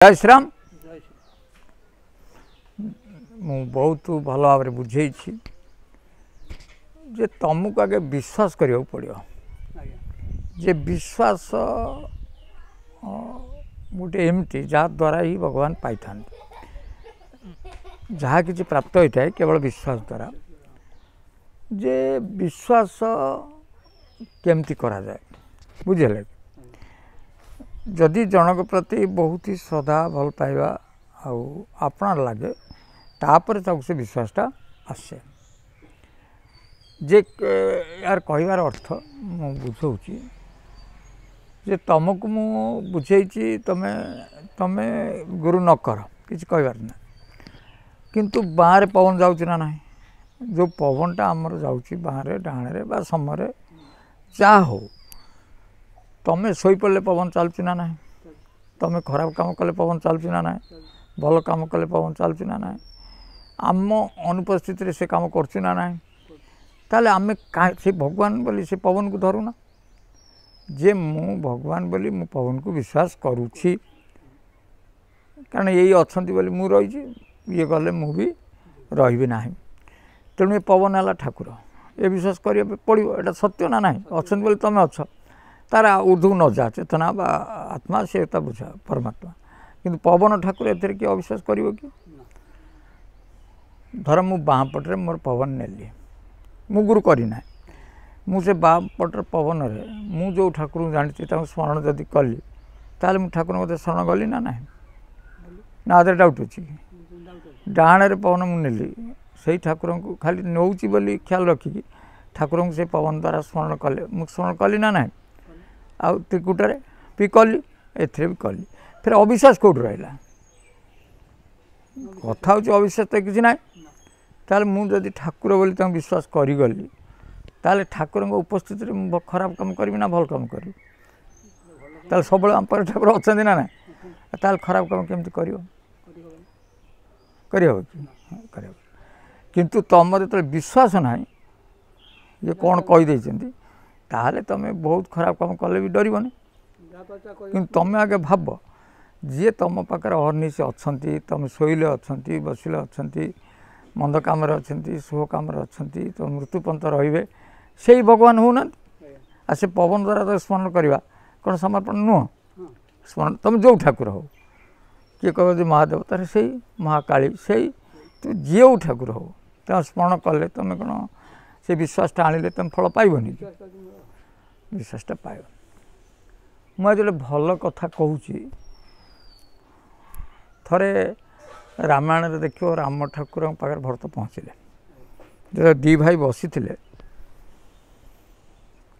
जय श्रीराम मु बहुत भल भाव बुझे जे तुमको आगे विश्वास करिया पड़ो जे विश्वास गोटे एमती जहाद्वारा ही भगवान पाई था जहाँ कि प्राप्त होता है केवल विश्वास द्वारा जे विश्वास केमती करा जाए बुझे जदि जनक प्रति बहुत ही श्रद्धा भल पाइबा आपना लगे तापर से विश्वासटा आसे जे यार कहबार अर्थ मु बुझाऊँगी जे तुमको मु बुझे तमे तमे गुरु न कर किसी कहबार ना किंतु बाहर पवन जाऊँ ना ना जो पवनटा आमर जाऊँगी बाहर डाणे बा समय जा हो तमें शोई पड़े पवन चलुची ना ना तमें खराब काम कले पवन चलुची ना ना भल काम कले पवन चलुची ना ना आम अनुपस्थित से काम करछु ना ना ताले आमे से भगवान बोली से पवन को धरुना जे मु भगवान बोली मु पवन को विश्वास करुछि कारण यही अच्छा बोली मु रही ये गले मु भी रही ना तेणु ये पवन है ठाकुर ये विश्वास करिया पड़ो एटा सत्य ना ना अच्छा बोली तमें अच्छ तार ऊर्ध्व न जा चेतना बा आत्मा से बुझा परमात्मा किंतु पवन ठाकुर एथेर कि अविश्वास करिवो कि धर मु बाँ पटे मोर पवन नेली मु गुरु करना मुझे बाँ पटर पवन रे मु जो ठाकुर जानी स्मरण जदि कली ताले मु ठाकुर मत शरण गली ना ना ना आदर डाउट अच्छी डाणे पवन मु नेली से ठाकुर को खाली नौची बोली ख्याल रखिकी ठाकुर को से पवन द्वारा स्मरण कले मु स्मरण कली ना ना आ त्रिकुटे भी कली एथे भी कली फिर अविश्वास कौट रहा कथा हूँ अविश्वास तो किसी ना ताल मुझे ठाकुर बोली तुम विश्वास करीगली ताल ठाकुर उपस्थित खराब काम करी ना भल काम करी ताल सब आम ठाकुर अच्छा ना ना ताल खराब काम केमती कर किंतु तुम जो विश्वास ना ये कौन कहीदे ताहले तुम्हें बहुत खराब काम कले भी डरबनी कि तुम आगे भाव जी तुम पाखे अहर्निश अच्छा तुम शोले अच्छा बसिले अच्छा मंद कम अच्छा शुभ कम अच्छा तुम मृत्युपंथ रे से भगवान होना आ से पवन द्वारा तो स्मरण करवा कौन समर्पण नुह स्मरण तुम जो ठाकुर हो किए कह जो महादेव तार से महाकाली से तू जो ठाकुर हो तुम स्मरण कले तुम कौन से विश्वासटा आनिले तुम फल पाइबनी विश्वासटा पाइब मुझे भल कथा कहूँ थरे रामायण देखो राम ठाकुर पाखे भरत पहुँचले जो दी भाई बसी थे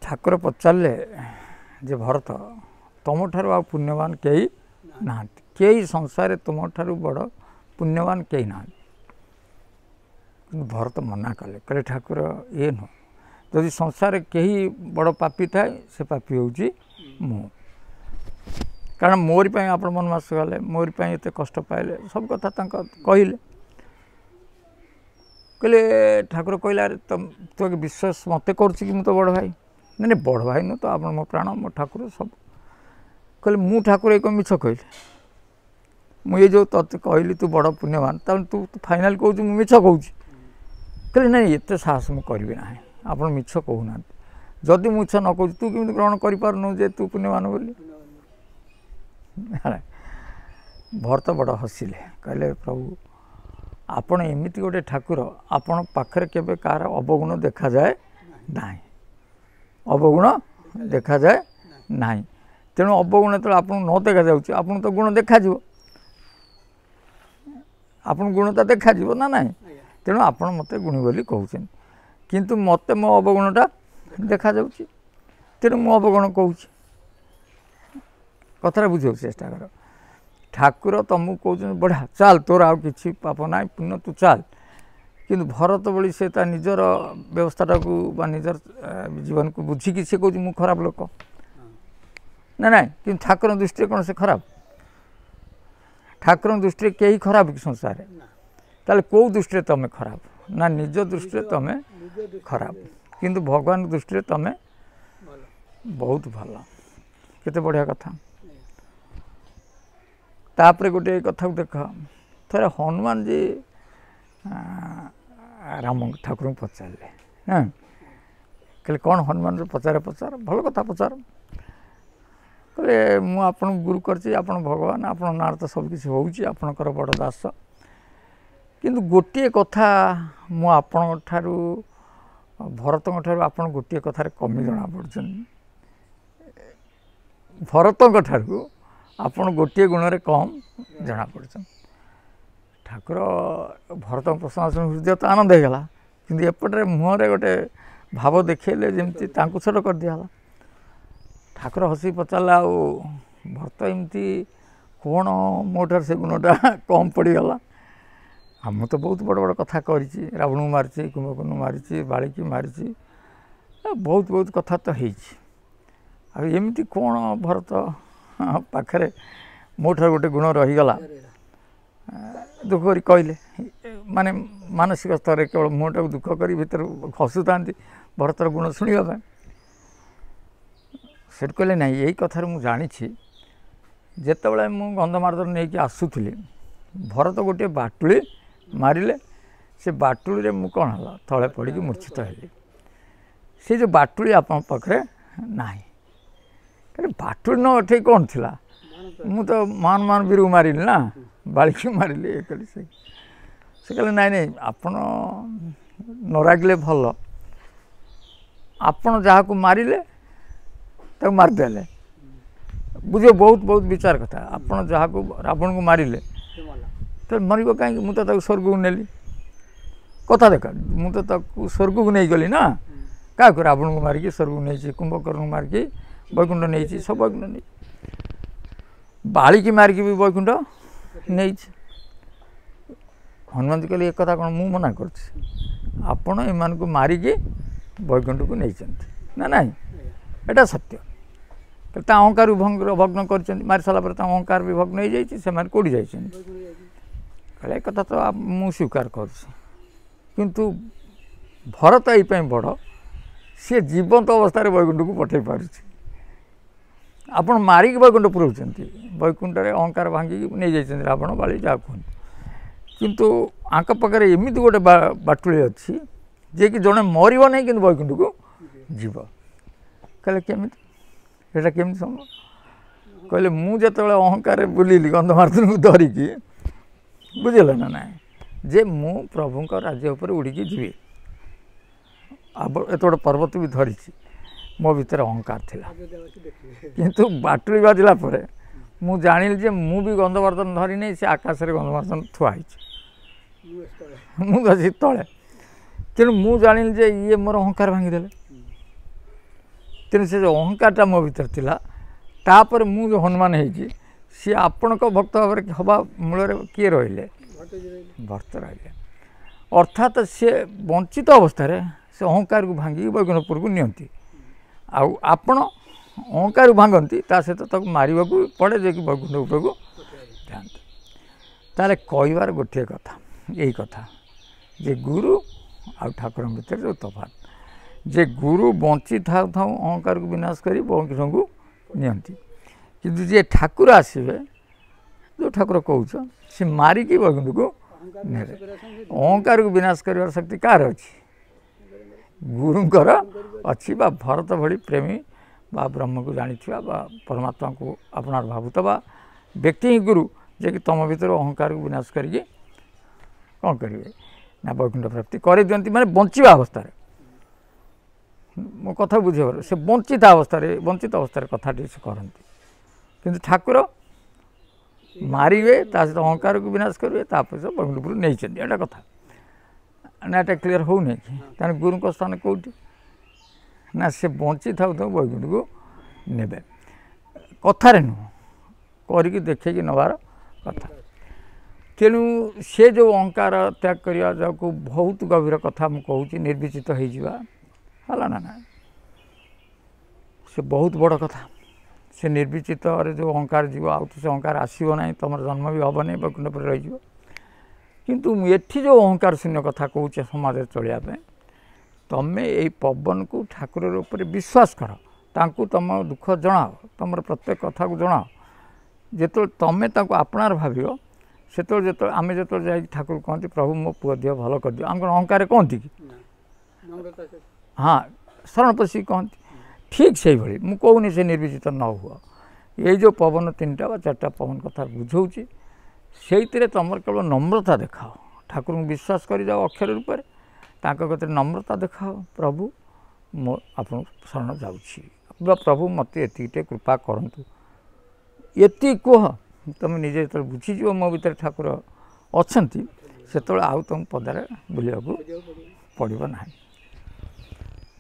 ठाकुर पचारे जे भरत तुम ठार आ पुण्यवान कई ना कई संसार तुम ठार बड़ पुण्यवान कई ना भरत मना कले कहे ठाकुर ये नुह जदि संसार कहीं बड़ पापी थाए से पापी हूँ मु कारण मोरी आप मनमास गले मोरी एत कष्ट पाइले सब कथा कहले कहले ठाकुर कहला तू आगे विश्वास मत कर तो बड़ भाई नहीं बड़ भाई नु तो आप मो प्राण मो ठाकुर सब कहले मु ठाकुर एक मिछ कहले मुझे जो ते कहली तू बड़ पुण्यवान तू फाइनाल कहूँ मिछ कहूँ कहले नहीं एत साहस मुझे करी ना आप मिछ कहूना जदि मिछ न कहूँ तू केमी ग्रहण करूँ जे तू पुण्यवान बोली भरत बड़ हसिले कहले प्रभु आपण एमती गोटे ठाकुर आपण पाखरे केबे कार अवगुण देखा जाए ना अवगुण देखा जाए ना तेणु अवगुण जो आप न देखा जाऊँ आपन तो गुण देखा आपन गुणता देखा ना ना तेणु आपण मत गुणी बोली कहते किंतु मत मो अवगुणटा देखा जाऊँ तेणु मु अवगुण कहूँ कथा बुझे चेष्टा कर ठाकुर तुमको कहते बढ़िया चल तोर आ कि पाप ना पुण्य तू चल किंतु भरत बोली से निजर व्यवस्थाटा को निजर जीवन को बुझिकी से कह मु खराब लोक ना ना कि ठाकुर दृष्टि कौन से खराब ठाकुर दृष्टि कई खराब कि संसार ताले कौ दृष्टि तुम खराब ना निज दृष्टि तुम खराब किंतु भगवान दृष्टि तुम बहुत भल केते बढ़िया कथा तापर गोटे कथा देख थे हनुमान जी राम ठाकुर को पचारे हाँ कहले कौन हनुमान पचारे पचार भल कथा पचार कहले मुझे गुरु कर भगवान आप ना तो सबकि होकर बड़ दास किंतु गोटे कथा मुझे भरत आप गोटे कथार कमी जना पड़े भरत आप गोटे गुण में कम जना पड़े ठाकुर भरत प्रश्न हृदय तो आनंद होगा कि एपटे मुहर गोटे भाव देखले जमी छोट कर दिगला ठाकुर हसी पचारा आ भरत एमती कौन मोटार से गुणटा कम पड़गला हम तो बहुत बड़ बड़ कथा कर रावण को मारी कुंभकर्ण मारी बाड़ी की मारी बहुत बहुत कथा तो होमती कौन भरत पाखे मोटार गोटे गुण रहीगला दुख कर कहले माने मानसिक स्तर केवल मुहटा दुख कर भर हसुता भरतर गुण शुणा से कहले ना यही कथार मुझे जानी जिते मुझे गंधमार्दन नहीं आसुली भरत गोटे बाटुली मारे से बाटुली मुझे कौन है तले पड़ कि मूर्छित हेली से जो बाटुली आप पाखे ना बाटुली न उठे कौन थिला मु तो मान मान वीर मारे ना बाड़ी मारे ये कली से कहले नाई नहीं आपन न रागिले भल आपन जहाँ को मारे मारिदेले बुझे बहुत बहुत विचार कथा आपन जहाँ को रावण को मारे तो मर कहीं मुझे स्वर्ग को नेली कथा देख मुझे स्वर्ग को नहीं गली ना क्या रावण को मारिकी स्वर्ग को नहीं कुंभकर्ण को मारिकी वैकुंठ नहीं सब वैकुंठ नहीं बाड़ी की मारिकी भी वैकुंठ नहीं हनुमान जी कहले एक कथा कौन मु मना कर एमान को मारिकी वैकुंठ को नहीं ना ना एटा सत्य अहंकार भी भग्न कर मारी सारा अहंकार भी भग्न हो जाए कौटी जाए कहले एक कथा तो मु स्वीकार कर किंतु भरत यही बड़ सी जीवंत अवस्था वैकुंठ को पठे पार आपण मारिक वैकुंठ पुराउछन वैकुंठ अहंकार भांगी नहीं जाइछन रावण बाली जा कहते किंतु आंक पाखे एमती गोटे बाटुली अच्छी जे कि जड़े मरब नहीं कि वैकुंठ को जीव कहले केमी एटा केमी संभव कहले मुझे अहंकार बुलिली गंधमार्दन को धरिकी बुझल ना ना जे मु प्रभु राज्य उपर उड़ीकी जीवी एत गोटे पर्वत भी धरी मो भीतर अहंकार थिला किंतु बाटुली बाजिला परे मु जानिल जे मु भी गंधमार्दन धरी नहीं से आकाश रे गंधमार्दन थुआ मुझे तले तेणु मु जानिल जे ये मोर अहंकार भांगीदेले तेणु से जो अहंकारटा मो भीतर थिला तापर मु जो हनुमान होइछि सी आपण को भक्त भाव हवा मूल किए रहिले भक्त रहिले अर्थात सी वंचित अवस्था से अहंकार को भांगी वैकुंठपुर को नियंती आपण अहंकार भांगती सहित तक मारे पड़े जे कि वैकुंठपुर को जाते ताले कहबार गोटे कथा यही कथा जे गुरु आ ठाकुर भीतर जो तफात जे गुरु बंची था अहंकार को विनाश करी वैकुंठ को नियंती किंतु जे ठाकुर आसवे जो ठाकुर कौच सी मारिकी वैकुंठ को ने अहंकार को विनाश कर शक्ति कार अच्छी गुरुंकर अच्छी बा भरत भली प्रेमी बा ब्रह्म को जानी परमात्मा को अपनार भावुवा व्यक्ति ही गुरु जे कि तुम भीतर अहंकार को विनाश करिए कौन करेंगे ना वैकुंठ प्राप्ति कर दिखती माने बंचा अवस्था मो कथा बुझे से वंचित अवस्था कथा से करती किंतु ठाकुर मारे सहित अहंकार को विनाश करेंगे तापर वैकुंठपुर नहीं एटा कथा ना एटा क्लीयर हो नहीं कि गुरु को स्थान कौटी ना से बंची था वैकुंठ को ने कथार नुह करके देखे नबार कथा तेणु से जो अहंकार त्याग करने को बहुत गभीर कथा मुझे कहूँ निर्विचित हो ना से बहुत बड़ कथा से निर्विचित जो अहंकार जीव आउ तो से अहंकार आसो ना तुम जन्म भी हम नहीं वैकुंठपुर रही किंतु एठी जो अहंकार शून्य कथा कहूँ समाज चलियापे तुम्हें यही पवन को ठाकुर उपर विश्वास कर तांकु तुम दुख जनाओ तुम प्रत्येक कथा को जनाओ ଯେତେବେଳେ ତମେ ତାକୁ ଆପଣାର ଭାବିବ ସେତେବେଳେ ଯେତେବେଳେ ଆମେ ଯେତେବେଳେ ଯାଇକି ଠାକୁର କହନ୍ତି ପ୍ରଭୁ ମୋ ପୁଅ ଦିଅ ଭଲ କରିଦିଅ ଆମେ କ'ଣ ଅହଙ୍କାରରେ କହନ୍ତି କି ହଁ ଶରଣ ପଶିକି କହନ୍ତି ଠିକ୍ ସେଇଭଳି ମୁଁ କହୁନି ସେ ନିର୍ବିଚିତ ନ ହୁଅ ଏଇ ଯେଉଁ ପବନ 3ଟା ବା 4ଟା ପବନ କଥା ବୁଝଉଛି ସେଇଥିରେ ତୁମର କେବଳ ନମ୍ରତା ଦେଖାଅ ଠାକୁରଙ୍କୁ ବିଶ୍ୱାସ କରିଯାଅ ଅକ୍ଷର ରୂପରେ ତାଙ୍କ କତିରେ ନମ୍ରତା ଦେଖାଅ ପ୍ରଭୁ ମୁଁ ଆପଣଙ୍କୁ ଶରଣ ଯାଉଛି ବା ପ୍ରଭୁ ମୋତେ ଏତିକିଟେ କୃପା କରନ୍ତୁ ଏତିକି କୁହ ତୁମେ ନିଜେ ଯେତେବେଳେ ବୁଝିଯିବ ମୋ ଭିତରେ ଠାକୁର ଅଛନ୍ତି ସେତେବେଳେ ଆଉ ତୁମ ପଦାରେ ବୁଲିବାକୁ ପଡ଼ିବ ନାହିଁ।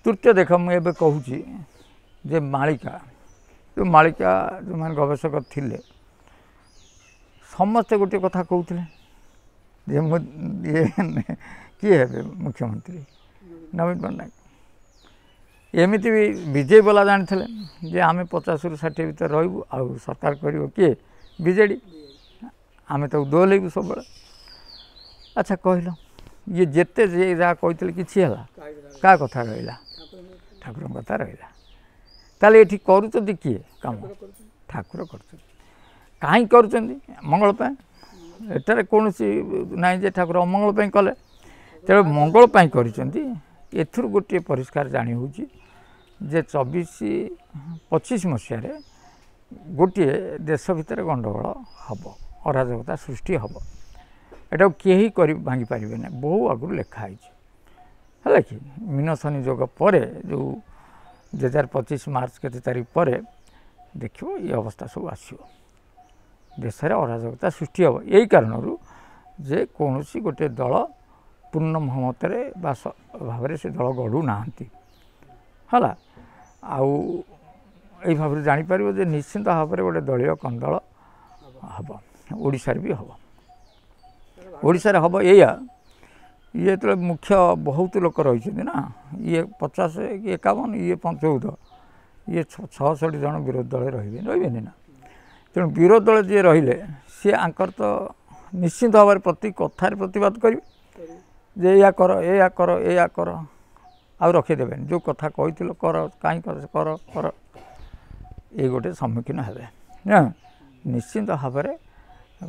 ତୃତୀୟ ଦେଖ ମୁଁ ଏବେ କହୁଛି ଯେ ମାଳିକା ଯେଉଁମାନେ ଗବେଷକ ଥିଲେ ସମସ୍ତେ ଗୋଟିଏ କଥା କହୁଥିଲେ ଯେ ମୁଁ କିଏ ହେବେ ମୁଖ୍ୟମନ୍ତ୍ରୀ ନବୀନ ପଟ୍ଟନାୟକ ଏମିତି ବି ବିଜେପି ବାଲା ଜାଣିଥିଲେ ଯେ ଆମେ 50ରୁ 60 ଭିତରେ ରହିବୁ ଆଉ ସରକାର କରିବ କିଏ ବିଜେଡ଼ି ଆମେ ତାକୁ ଦୋହଲେଇବୁ ସବୁବେଳେ। ଆଚ୍ଛା କହିଲ ଇଏ ଯେତେ ଯାହା କହିଥିଲେ କିଛି ହେଲା କାହା କଥା ରହିଲା ଠାକୁରଙ୍କ କଥା ରହିଲା ତାହେଲେ ଏଠି କରୁଛନ୍ତି କିଏ କାମ ଠାକୁର କରୁଛନ୍ତି କାହିଁକି କରୁଛନ୍ତି ମଙ୍ଗଳ ପାଇଁ ଏଠାରେ କୌଣସି ନାହିଁ ଯେ ଠାକୁର ଅମଙ୍ଗଳ ପାଇଁ କଲେ ତେଣୁ ମଙ୍ଗଳ ପାଇଁ କରିଛନ୍ତି। ଏଥିରୁ ଗୋଟିଏ ପରିଷ୍କାର ଜାଣି ହେଉଛି ଯେ 24-25 ମସିହାରେ ଗୋଟିଏ ଦେଶ ଭିତରେ ଗଣ୍ଡଗୋଳ ହେବ ଅରାଜକତା ସୃଷ୍ଟି ହେବ ଏଟାକୁ କେହି ଭାଙ୍ଗି ପାରିବେ ନାହିଁ ବହୁ ଆଗରୁ ଲେଖା ହେଇଛି ହେଲା କି ମୀନ ଶନି ଯୋଗ ପରେ ଯେଉଁ 2025 ମାର୍ଚ୍ଚ କେତେ ତାରିଖ ପରେ ଦେଖିବ ଏ ଅବସ୍ଥା ସବୁ ଆସିବ ଦେଶରେ ଅରାଜକତା ସୃଷ୍ଟି ହେବ ଏଇ କାରଣରୁ ଯେ କୌଣସି ଗୋଟିଏ ଦଳ ପୂର୍ଣ୍ଣ ମହମତରେ ବା ଭାବରେ ସେ ଦଳ ଗଢ଼ୁନାହାନ୍ତି ହେଲା ଆଉ ଏଇ ଭାବରେ ଜାଣିପାରିବ ଯେ ନିଶ୍ଚିନ୍ତ ଭାବରେ ଗୋଟେ ଦଳୀୟ କନ୍ଦଳ ହେବ ଓଡ଼ିଶାରେ ବି ହେବ ଓଡ଼ିଶାରେ ହେବ ଏଇଆ ଇଏ ଯେତେବେଳେ ମୁଖ୍ୟ ବହୁତ ଲୋକ ରହିଛନ୍ତି ନା ଇଏ 50 କି 51 ଇଏ 14 ଇଏ 66 ଜଣ ବିରୋଧୀ ଦଳରେ ରହିବେନି ନା ତେଣୁ ବିରୋଧୀ ଦଳ ଯିଏ ରହିଲେ ସିଏ ଆଙ୍କର ତ ନିଶ୍ଚିନ୍ତ ଭାବରେ ପ୍ରତି କଥାରେ ପ୍ରତିବାଦ କରିବେ ଯେ ଏଇଆ କର ଆଉ ରଖିଦେବେନି ଯେଉଁ କଥା କହିଥିଲ କର କାହିଁ କର ଏଇ ଗୋଟେ ସମ୍ମୁଖୀନ ହେବେ ନା ନିଶ୍ଚିନ୍ତ ଭାବରେ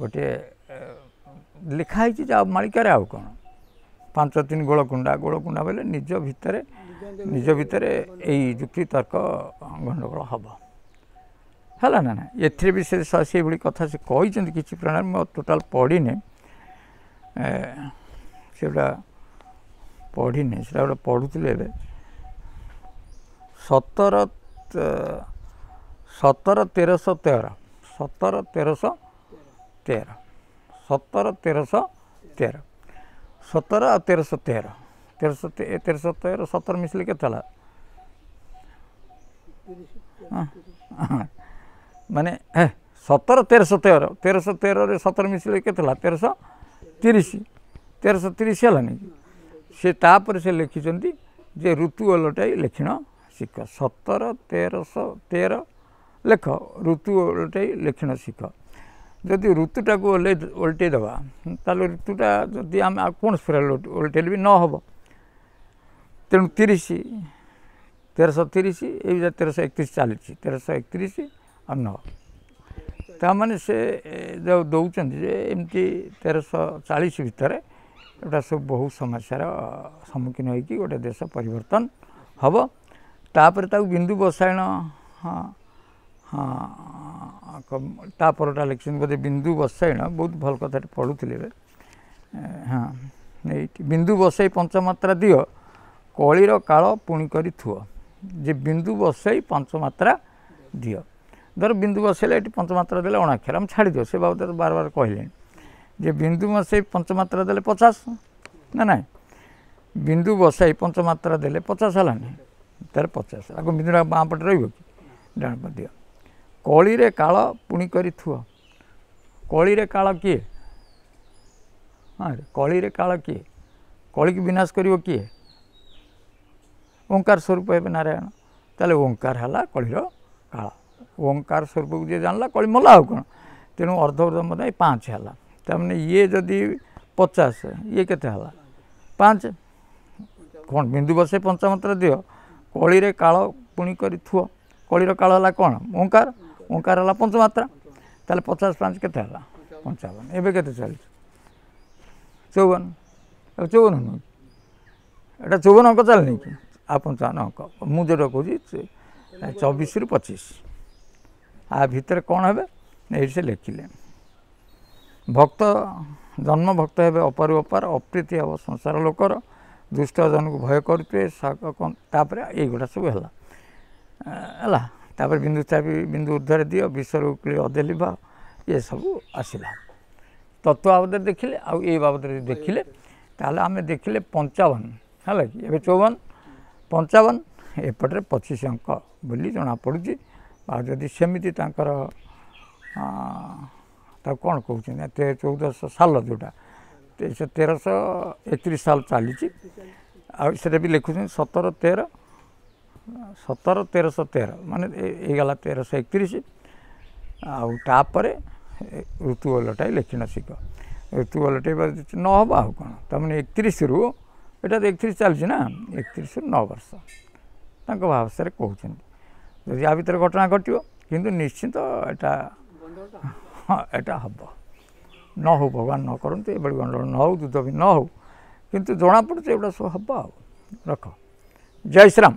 ଗୋଟିଏ ଲେଖା ହେଇଛି ଯେ ଆଉ ମାଳିକାରେ ଆଉ କ'ଣ 5-3 ଗୋଳକୁଣ୍ଡା ବୋଲେ ନିଜ ଭିତରେ ଏଇ ଯୁକ୍ତି ତର୍କ ଗଣ୍ଡଗୋଳ ହେବ ହେଲା ନା ଏଥିରେ ବି ସେଇଭଳି କଥା ସେ କହିଛନ୍ତି କିଛି ପ୍ରାଣରେ ମୁଁ ଟୋଟାଲ୍ ପଢ଼ିନି ସେଟା ପଢ଼ିନି ସେଟା ଗୋଟେ ପଢ଼ୁଥିଲି ଏବେ 17-1313 17 ମିଶିଲେ କେତେ ହେଲା ମାନେ 1313ରେ 17 ମିଶିଲେ କେତେ ହେଲା 1330 ହେଲାନି ସେ ତାପରେ ସେ ଲେଖିଛନ୍ତି ଯେ ଋତୁ ଓଲଟାଇ ଲେଖିଣ ଶିଖ 17-13 ଲେଖ ଋତୁ ଓଲଟାଇ ଲେଖିଣ ଶିଖ ଯଦି ଋତୁଟାକୁ ଓଲଟେଇ ଦେବା ତାହେଲେ ଋତୁଟା ଯଦି ଆମେ ଆଉ କୌଣସି ଫେର ଓଲଟେଇଲେ ବି ନ ହେବ ତେଣୁ 1330 ଏଇ 1331 ଚାଲିଛି 1331 ଆଉ 9 ତାମାନେ ସେ ଯେଉଁ ଦେଉଛନ୍ତି ଯେ ଏମିତି 1340 ଭିତରେ ଏଟା ସବୁ ବହୁ ସମସ୍ୟାର ସମ୍ମୁଖୀନ ହୋଇକି ଗୋଟେ ଦେଶ ପରିବର୍ତ୍ତନ ହେବ ତାପରେ ତାକୁ ବିନ୍ଦୁ ବସାୟନ ତାପରଟା ଲେଖିଛନ୍ତି ବୋଧେ ବିନ୍ଦୁ ବସାୟନ ବହୁତ ଭଲ କଥାଟେ ପଢ଼ୁଥିଲେ ଏବେ ଏଇଠି ବିନ୍ଦୁ ବସାଇ ପଞ୍ଚମାତ୍ରା ଦିଅ କଳିର କାଳ ପୁଣି କରି ଥୁଅ ଯେ ବିନ୍ଦୁ ବସାଇ ପଞ୍ଚମାତ୍ରା ଦିଅ ଧର ବିନ୍ଦୁ ବସାଇଲେ ଏଠି ପଞ୍ଚମାତ୍ରା ଦେଲେ ଅଣାକ୍ଷର ଆମେ ଛାଡ଼ିଦିଅ ସେ ବାବଦରେ ବାର କହିଲେଣି ଯେ ବିନ୍ଦୁ ବସାଇ ପଞ୍ଚମାତ୍ରା ଦେଲେ 50 ନା ନାହିଁ ବିନ୍ଦୁ ବସାଇ ପଞ୍ଚମାତ୍ରା ଦେଲେ 50 ହେଲାନି ତାର 50 ଆଗ ବିନ୍ଦୁଟା ବାଁ ପଟେ ରହିବ କି ଡାହାଣ ପଟେ ଦିଅ କଳିରେ କାଳ ପୁଣି କରି ଥୁଅ କଳିରେ କାଳ କିଏ କଳିରେ କାଳ କିଏ କଳିକି ବିନାଶ କରିବ କିଏ ଓଙ୍କାର ସ୍ୱରୂପ ହେବେ ନାରାୟଣ ତାହେଲେ ଓଙ୍କାର ହେଲା କଳିର କାଳ ଓଙ୍କାର ସ୍ୱରୂପକୁ ଯିଏ ଜାଣିଲା କଳି ମଲା ଆଉ କ'ଣ ତେଣୁ ଅର୍ଦ୍ଧବର୍ଦ୍ଧ 5 ହେଲା ତାମାନେ ଇଏ ଯଦି 50 ଇଏ କେତେ ହେଲା 5 କ'ଣ ବିନ୍ଦୁ ବସାଇ ପଞ୍ଚମାତ୍ରା ଦିଅ କଳିରେ କାଳ ପୁଣି କରି ଥୁଅ କଳିର କାଳ ହେଲା କ'ଣ ଓଙ୍କାର ହେଲା ପଞ୍ଚମାତ୍ରା ତାହେଲେ 55 କେତେ ହେଲା 55 ଏବେ କେତେ ଚାଲିଛି 54 ଏବେ 54 ନୁହେଁ ଏଇଟା 54 ଅଙ୍କ ଚାଲିନି କି ଆଉ 55 ଅଙ୍କ ମୁଁ ଯେଉଁଟା କହୁଛି 24ରୁ 25 ଆ ଭିତରେ କ'ଣ ହେବେ ଏଇଠି ସେ ଲେଖିଲେ ଭକ୍ତ ଜନ୍ମ ଭକ୍ତ ହେବେ ଅପାରୁ ଅପାର ଅପ୍ରୀତି ହେବ ସଂସାର ଲୋକର ଦୁଷ୍ଟ ଜନକୁ ଭୟ କରୁଥିବେ ତାପରେ ଏଇଗୁଡ଼ା ସବୁ ହେଲା ହେଲା ତାପରେ ବିନ୍ଦୁ ଚାବି ବିନ୍ଦୁ ଉର୍ଦ୍ଧ୍ୱରେ ଦିଅ ବିଶ୍ୱର ଉକିଳି ଅଧେ ଲିଭ ଏସବୁ ଆସିଲା ତତ୍ତ୍ୱ ବାବଦରେ ଦେଖିଲେ ଆଉ ଏଇ ବାବଦରେ ଦେଖିଲେ ତାହେଲେ ଆମେ ଦେଖିଲେ 55 ହେଲା କି ଏବେ 54 55 ଏପଟରେ 25 ଅଙ୍କ ବୋଲି ଜଣାପଡ଼ୁଛି ଆଉ ଯଦି ସେମିତି ତାଙ୍କର ତାକୁ କ'ଣ କହୁଛନ୍ତି 1400 ସାଲ ଯେଉଁଟା 1331 ସାଲ ଚାଲିଛି ଆଉ ସେଟା ବି ଲେଖୁଛନ୍ତି 1713 ମାନେ ହେଇଗଲା 1331 ଆଉ ତାପରେ ଋତୁ ଓଲଟାଇ ଲେଖିନ ଶିଖ ଋତୁ ଓଲଟାଇବା ନ ହେବ ଆଉ କ'ଣ ତାମାନେ 31ରୁ ଏଇଟା 31 ଚାଲିଛି ନା 31ରୁ 9 ବର୍ଷ ତାଙ୍କ ଭାଷାରେ କହୁଛନ୍ତି ଯଦି ଆ ଭିତରେ ଘଟଣା ଘଟିବ କିନ୍ତୁ ନିଶ୍ଚିତ ଏଇଟା ହଁ ଏଇଟା ହେବ ନ ହେଉ ଭଗବାନ ନ କରନ୍ତୁ ଏଭଳି ଗଣ୍ଡଗୋଳ ନ ହେଉ ଯୁଦ୍ଧ ବି ନ ହେଉ କିନ୍ତୁ ଜଣାପଡ଼ୁଛି ଏଗୁଡ଼ା ସବୁ ହେବ ଆଉ ରଖ ଜୟ ଶ୍ରୀରାମ।